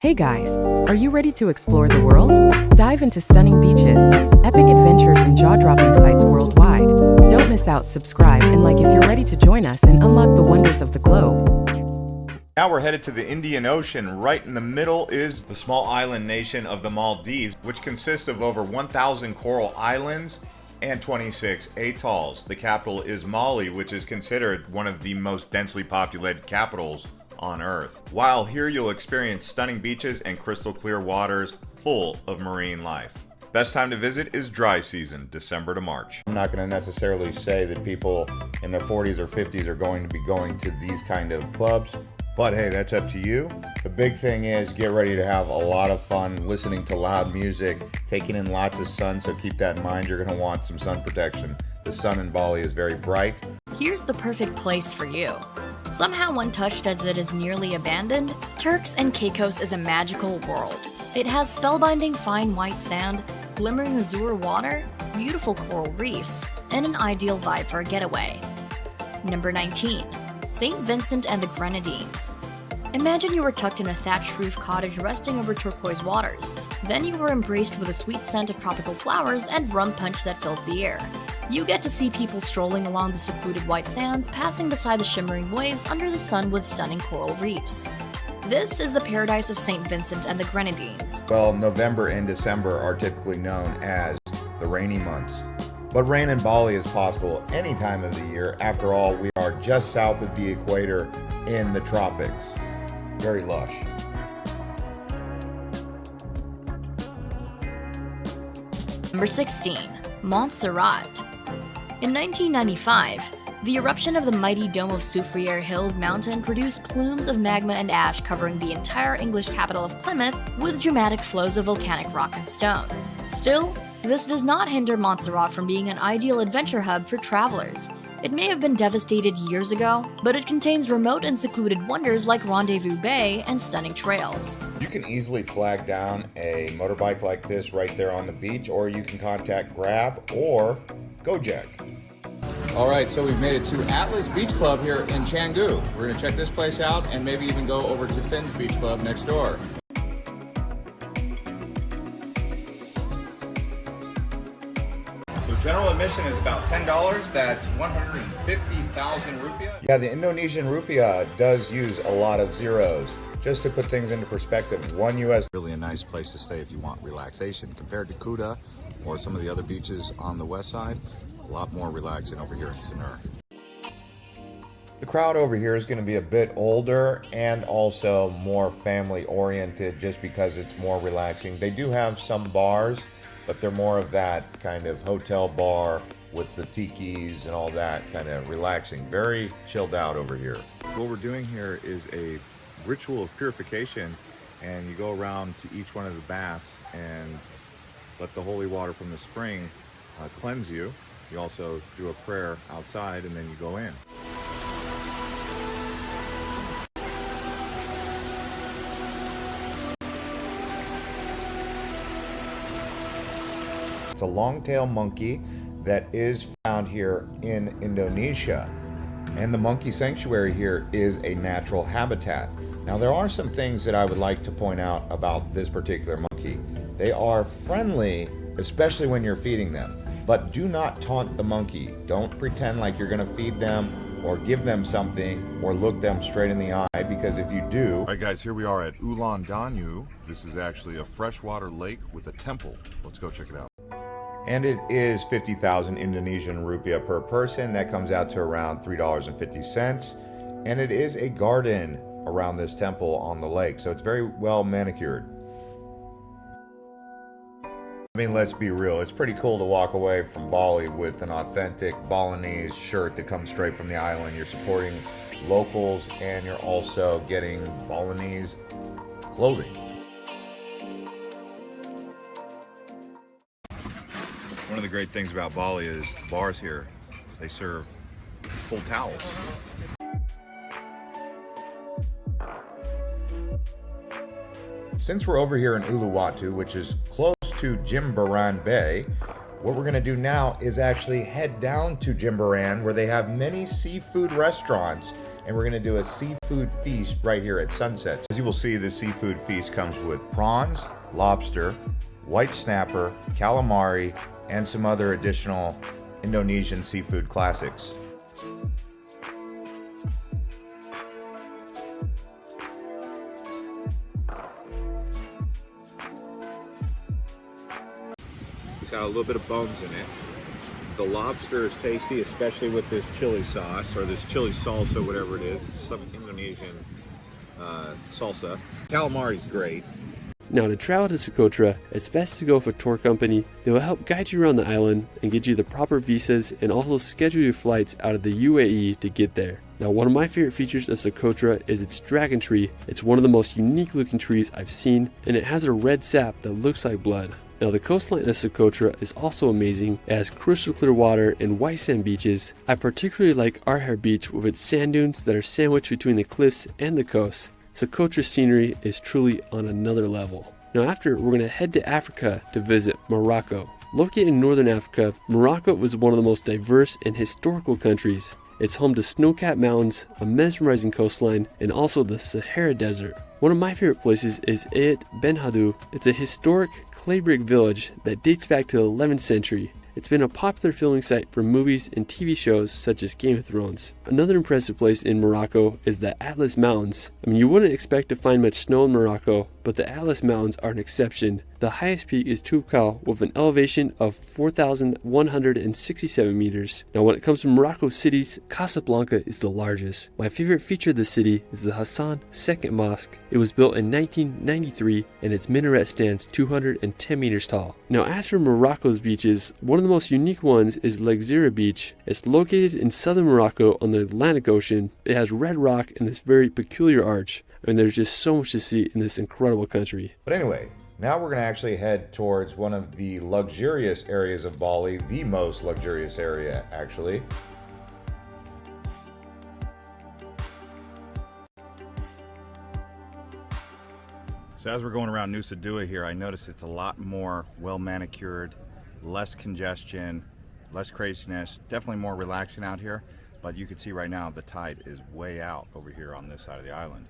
Hey guys, are you ready to explore the world? Dive into stunning beaches, epic adventures, and jaw-dropping sights worldwide. Don't miss out, subscribe, and like if you're ready to join us and unlock the wonders of the globe. Now we're headed to the Indian Ocean. Right in the middle is the small island nation of the Maldives, which consists of over 1,000 coral islands and 26 atolls. The capital is Mali, which is considered one of the most densely populated capitals on Earth. While here you'll experience stunning beaches and crystal clear waters full of marine life. Best time to visit is dry season, December to March. I'm not going to necessarily say that people in their 40s or 50s are going to be going to these kind of clubs, but hey, that's up to you. The big thing is get ready to have a lot of fun listening to loud music, taking in lots of sun, so keep that in mind. You're going to want some sun protection. The sun in Bali is very bright. Here's the perfect place for you. Somehow untouched as it is nearly abandoned, Turks and Caicos is a magical world. It has spellbinding fine white sand, glimmering azure water, beautiful coral reefs, and an ideal vibe for a getaway. Number 19. St. Vincent and the Grenadines. Imagine you were tucked in a thatched roof cottage resting over turquoise waters. Then you were embraced with a sweet scent of tropical flowers and rum punch that fills the air. You get to see people strolling along the secluded white sands, passing beside the shimmering waves under the sun with stunning coral reefs. This is the paradise of St. Vincent and the Grenadines. Well, November and December are typically known as the rainy months. But rain in Bali is possible any time of the year. After all, we are just south of the equator in the tropics. Very lush. Number 16. Montserrat. In 1995, the eruption of the mighty Dome of Soufriere Hills mountain produced plumes of magma and ash covering the entire English capital of Plymouth with dramatic flows of volcanic rock and stone. Still, this does not hinder Montserrat from being an ideal adventure hub for travelers. It may have been devastated years ago, but it contains remote and secluded wonders like Rendezvous Bay and stunning trails. You can easily flag down a motorbike like this right there on the beach, or you can contact Grab or Gojek. All right, so we've made it to Atlas Beach Club here in Canggu. We're going to check this place out and maybe even go over to Finn's Beach Club next door. So general admission is about $10. That's 150,000 rupiah. Yeah, the Indonesian rupiah does use a lot of zeros. Just to put things into perspective, one US... Really a nice place to stay if you want relaxation. Compared to Kuta or some of the other beaches on the west side, a lot more relaxing over here in Sanur. The crowd over here is going to be a bit older and also more family oriented just because it's more relaxing. They do have some bars, but they're more of that kind of hotel bar with the tikis and all that, kind of relaxing. Very chilled out over here. What we're doing here is a ritual of purification, and you go around to each one of the baths and let the holy water from the spring cleanse you. You also do a prayer outside and then you go in. It's a long-tailed monkey that is found here in Indonesia. And the monkey sanctuary here is a natural habitat. Now there are some things that I would like to point out about this particular monkey. They are friendly, especially when you're feeding them. But do not taunt the monkey. Don't pretend like you're going to feed them or give them something or look them straight in the eye, because if you do... All right guys, here we are at Ulan Danyu. This is actually a freshwater lake with a temple. Let's go check it out. And it is 50,000 Indonesian rupiah per person. That comes out to around $3.50. And it is a garden around this temple on the lake, so it's very well manicured. I mean, let's be real. It's pretty cool to walk away from Bali with an authentic Balinese shirt that comes straight from the island. You're supporting locals and you're also getting Balinese clothing. One of the great things about Bali is the bars here, they serve full towels. Since we're over here in Uluwatu, which is close to Jimbaran Bay, what we're going to do now is actually head down to Jimbaran, where they have many seafood restaurants and we're gonna do a seafood feast right here at sunset. As you will see, the seafood feast comes with prawns, lobster, white snapper, calamari, and some other additional Indonesian seafood classics. It's got a little bit of bones in it. The lobster is tasty, especially with this chili sauce, or this chili salsa, whatever it is. It's some Indonesian salsa. Calamari is great. Now, to travel to Socotra, it's best to go with a tour company. They will help guide you around the island and get you the proper visas and also schedule your flights out of the UAE to get there. Now, one of my favorite features of Socotra is its dragon tree. It's one of the most unique looking trees I've seen, and it has a red sap that looks like blood. Now, the coastline of Socotra is also amazing. It has crystal clear water and white sand beaches. I particularly like Arher Beach with its sand dunes that are sandwiched between the cliffs and the coast. Socotra's scenery is truly on another level. Now after, we're going to head to Africa to visit Morocco. Located in northern Africa, Morocco was one of the most diverse and historical countries. It's home to snow-capped mountains, a mesmerizing coastline, and also the Sahara Desert. One of my favorite places is Ayat Ben Haddou. It's a historic clay brick village that dates back to the 11th century. It's been a popular filming site for movies and TV shows such as Game of Thrones. Another impressive place in Morocco is the Atlas Mountains. I mean, you wouldn't expect to find much snow in Morocco, but the Atlas Mountains are an exception. The highest peak is Toubkal with an elevation of 4,167 meters. Now when it comes to Morocco cities, Casablanca is the largest. My favorite feature of the city is the Hassan II Mosque. It was built in 1993 and its minaret stands 210 meters tall. Now as for Morocco's beaches, one of the most unique ones is Luggage Beach. It's located in southern Morocco on the Atlantic Ocean. It has red rock and this very peculiar arch. I mean, there's just so much to see in this incredible country. But anyway, now we're going to actually head towards one of the luxurious areas of Bali, the most luxurious area actually. So as we're going around Nusa Dua here, I notice it's a lot more well manicured, less congestion, less craziness, definitely more relaxing out here. But you can see right now the tide is way out over here on this side of the island.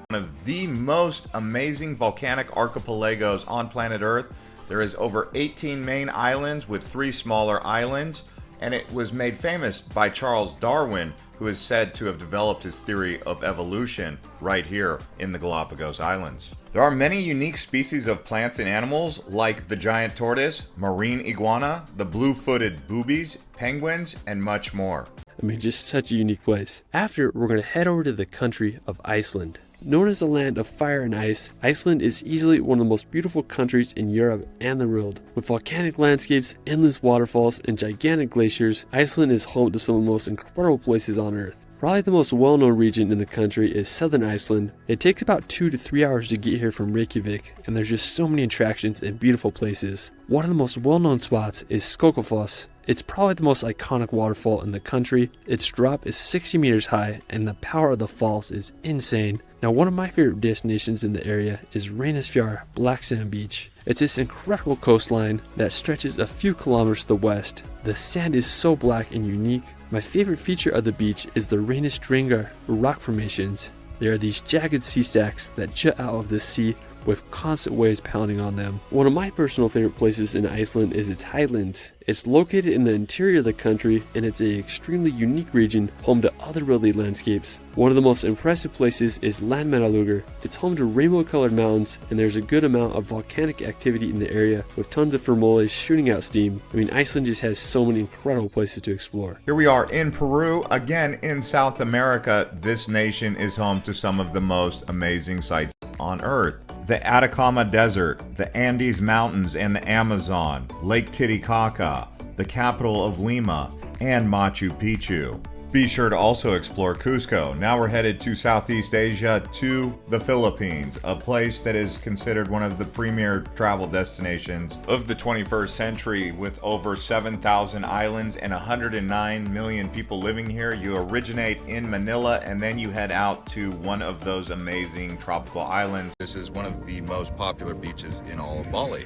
One of the most amazing volcanic archipelagos on planet Earth. There is over 18 main islands with 3 smaller islands, and it was made famous by Charles Darwin, who is said to have developed his theory of evolution right here in the Galapagos Islands. There are many unique species of plants and animals like the giant tortoise, marine iguana, the blue-footed boobies, penguins, and much more. I mean, just such a unique place. After, we're going to head over to the country of Iceland. Known as the land of fire and ice, Iceland is easily one of the most beautiful countries in Europe and the world. With volcanic landscapes, endless waterfalls, and gigantic glaciers, Iceland is home to some of the most incredible places on Earth. Probably the most well-known region in the country is southern Iceland. It takes about 2 to 3 hours to get here from Reykjavik, and there's just so many attractions and beautiful places. One of the most well-known spots is Skogafoss. It's probably the most iconic waterfall in the country. Its drop is 60 meters high, and the power of the falls is insane. Now, one of my favorite destinations in the area is Reynisfjall Black Sand Beach. It's this incredible coastline that stretches a few kilometers to the west. The sand is so black and unique. My favorite feature of the beach is the Reynisdrangar rock formations. There are these jagged sea stacks that jut out of the sea with constant waves pounding on them. One of my personal favorite places in Iceland is its highlands. It's located in the interior of the country, and it's an extremely unique region home to otherworldly landscapes. One of the most impressive places is Landmannalaugar. It's home to rainbow-colored mountains, and there's a good amount of volcanic activity in the area with tons of thermales shooting out steam. I mean, Iceland just has so many incredible places to explore. Here we are in Peru, again in South America. This nation is home to some of the most amazing sights on Earth. The Atacama Desert, the Andes Mountains and the Amazon, Lake Titicaca, the capital of Lima, and Machu Picchu. Be sure to also explore Cusco. Now we're headed to Southeast Asia, to the Philippines, a place that is considered one of the premier travel destinations of the 21st century with over 7,000 islands and 109 million people living here. You originate in Manila and then you head out to one of those amazing tropical islands. This is one of the most popular beaches in all of Bali.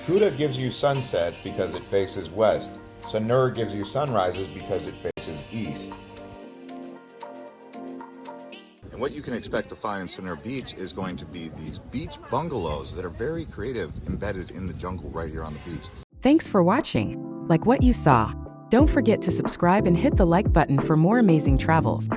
Kuta gives you sunset because it faces west. Sanur gives you sunrises because it faces east. And what you can expect to find in Sanur Beach is going to be these beach bungalows that are very creative, embedded in the jungle right here on the beach. Thanks for watching. Like what you saw, don't forget to subscribe and hit the like button for more amazing travels.